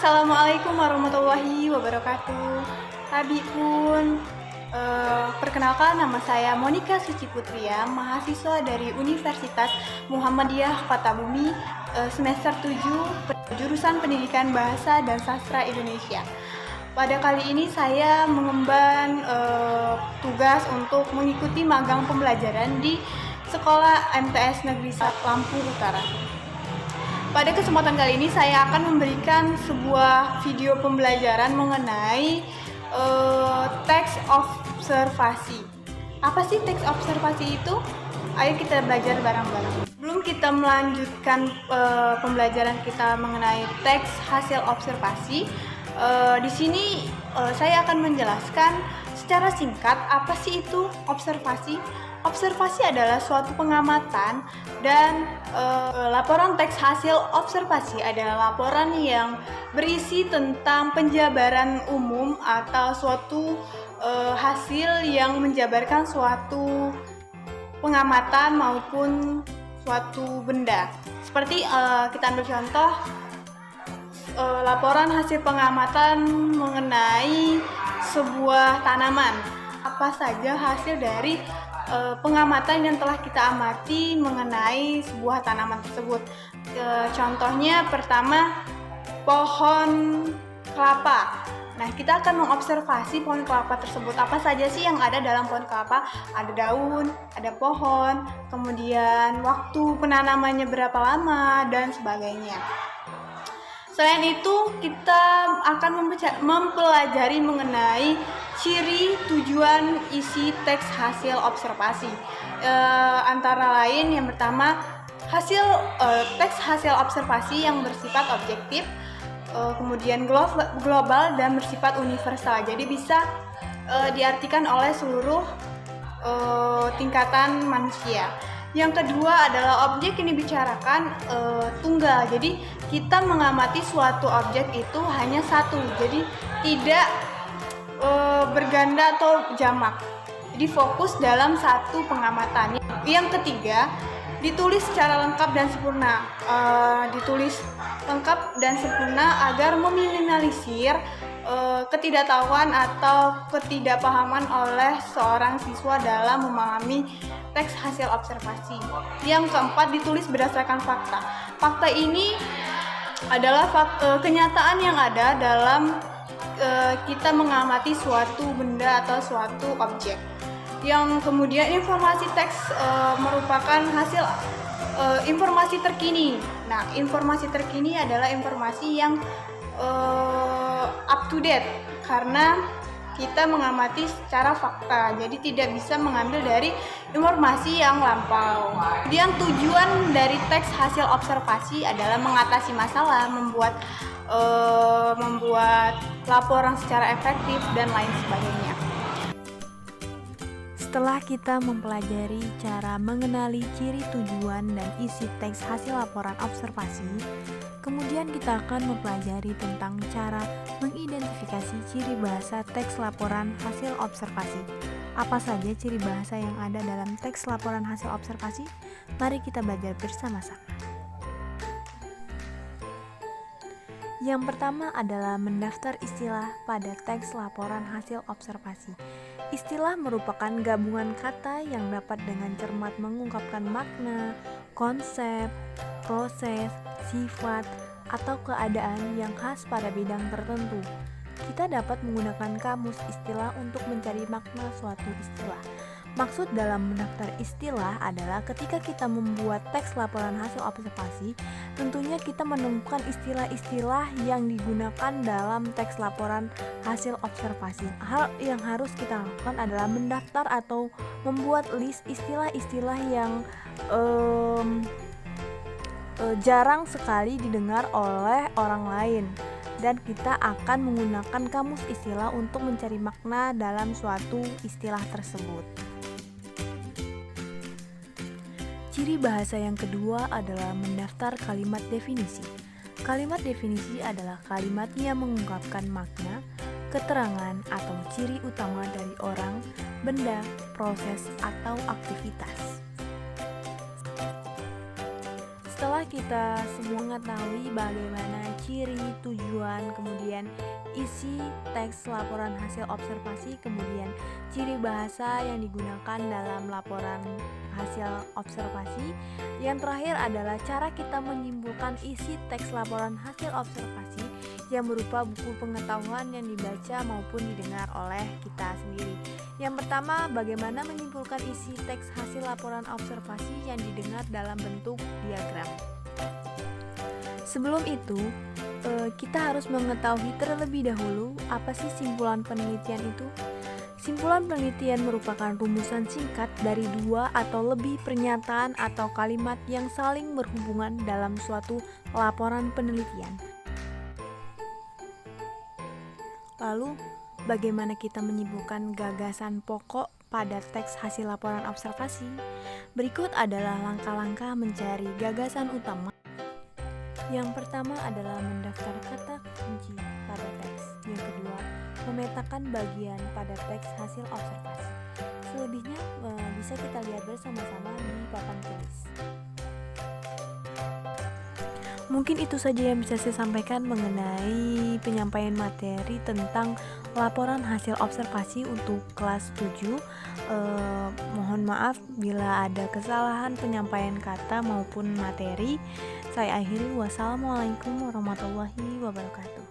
Assalamualaikum warahmatullahi wabarakatuh. Tadi pun perkenalkan, nama saya Monica Suci Putria, mahasiswa dari Universitas Muhammadiyah Kota Bumi, semester 7, jurusan Pendidikan Bahasa dan Sastra Indonesia. Pada kali ini saya mengemban tugas untuk mengikuti magang pembelajaran di Sekolah MTS Negeri 1 Lampung Utara. Pada kesempatan kali ini saya akan memberikan sebuah video pembelajaran mengenai teks observasi. Apa sih teks observasi itu? Ayo kita belajar bareng-bareng. Sebelum kita melanjutkan pembelajaran kita mengenai teks hasil observasi, di sini saya akan menjelaskan secara singkat apa sih itu observasi. Observasi adalah suatu pengamatan dan laporan teks hasil observasi adalah laporan yang berisi tentang penjabaran umum atau suatu hasil yang menjabarkan suatu pengamatan maupun suatu benda. Seperti kita ambil contoh laporan hasil pengamatan mengenai sebuah tanaman. Apa saja hasil dari pengamatan yang telah kita amati mengenai sebuah tanaman tersebut. Contohnya pertama, pohon kelapa. Nah, kita akan mengobservasi pohon kelapa tersebut. Apa saja sih yang ada dalam pohon kelapa? Ada daun, ada pohon, kemudian waktu penanamannya berapa lama, dan sebagainya. Selain itu, kita akan mempelajari mengenai ciri, tujuan, isi teks hasil observasi. Antara lain, yang pertama, teks hasil observasi yang bersifat objektif, kemudian global dan bersifat universal. Jadi bisa diartikan oleh seluruh tingkatan manusia. Yang kedua adalah objek yang dibicarakan tunggal. Jadi kita mengamati suatu objek itu hanya satu. Jadi tidak berganda atau jamak. Jadi fokus dalam satu pengamatan. Yang ketiga, ditulis secara lengkap dan sempurna. Ditulis lengkap dan sempurna agar meminimalisir ketidaktahuan atau ketidakpahaman oleh seorang siswa dalam memahami teks hasil observasi. Yang keempat, ditulis berdasarkan fakta. Fakta ini adalah kenyataan yang ada dalam kita mengamati suatu benda atau suatu objek. Yang kemudian informasi teks merupakan hasil informasi terkini. Nah, informasi terkini adalah informasi yang up to date karena kita mengamati secara fakta, jadi tidak bisa mengambil dari informasi yang lampau. Yang tujuan dari teks hasil observasi adalah mengatasi masalah, membuat laporan secara efektif dan lain sebagainya. Setelah kita mempelajari cara mengenali ciri, tujuan, dan isi teks hasil laporan observasi, kemudian kita akan mempelajari tentang cara mengidentifikasi ciri bahasa teks laporan hasil observasi. Apa saja ciri bahasa yang ada dalam teks laporan hasil observasi? Mari kita belajar bersama-sama. Yang pertama adalah mendaftar istilah pada teks laporan hasil observasi. Istilah merupakan gabungan kata yang dapat dengan cermat mengungkapkan makna, konsep, proses, sifat, atau keadaan yang khas pada bidang tertentu. Kita dapat menggunakan kamus istilah untuk mencari makna suatu istilah. Maksud dalam mendaftar istilah adalah ketika kita membuat teks laporan hasil observasi, tentunya kita menemukan istilah-istilah yang digunakan dalam teks laporan hasil observasi. Hal yang harus kita lakukan adalah mendaftar atau membuat list istilah-istilah yang jarang sekali didengar oleh orang lain, dan kita akan menggunakan kamus istilah untuk mencari makna dalam suatu istilah tersebut. Ciri bahasa yang kedua adalah mendaftar kalimat definisi. Kalimat definisi adalah kalimat yang mengungkapkan makna, keterangan, atau ciri utama dari orang, benda, proses, atau aktivitas. Setelah kita semua mengetahui bagaimana ciri, tujuan, kemudian isi teks laporan hasil observasi, kemudian ciri bahasa yang digunakan dalam laporan hasil observasi. Yang terakhir adalah cara kita menyimpulkan isi teks laporan hasil observasi yang berupa buku pengetahuan yang dibaca maupun didengar oleh kita sendiri. Yang pertama, bagaimana menyimpulkan isi teks hasil laporan observasi yang didengar dalam bentuk diagram. Sebelum itu, kita harus mengetahui terlebih dahulu apa sih simpulan penelitian itu. Simpulan penelitian merupakan rumusan singkat dari dua atau lebih pernyataan atau kalimat yang saling berhubungan dalam suatu laporan penelitian. Lalu, bagaimana kita menyimpulkan gagasan pokok pada teks hasil laporan observasi? Berikut adalah langkah-langkah mencari gagasan utama. Yang pertama adalah mendaftar kata kunci pada teks. Yang kedua, memetakan bagian pada teks hasil observasi. Selebihnya bisa kita lihat bersama-sama di papan tulis. Mungkin itu saja yang bisa saya sampaikan mengenai penyampaian materi tentang laporan hasil observasi untuk kelas 7. Mohon maaf bila ada kesalahan penyampaian kata maupun materi. Saya akhiri, wassalamualaikum warahmatullahi wabarakatuh.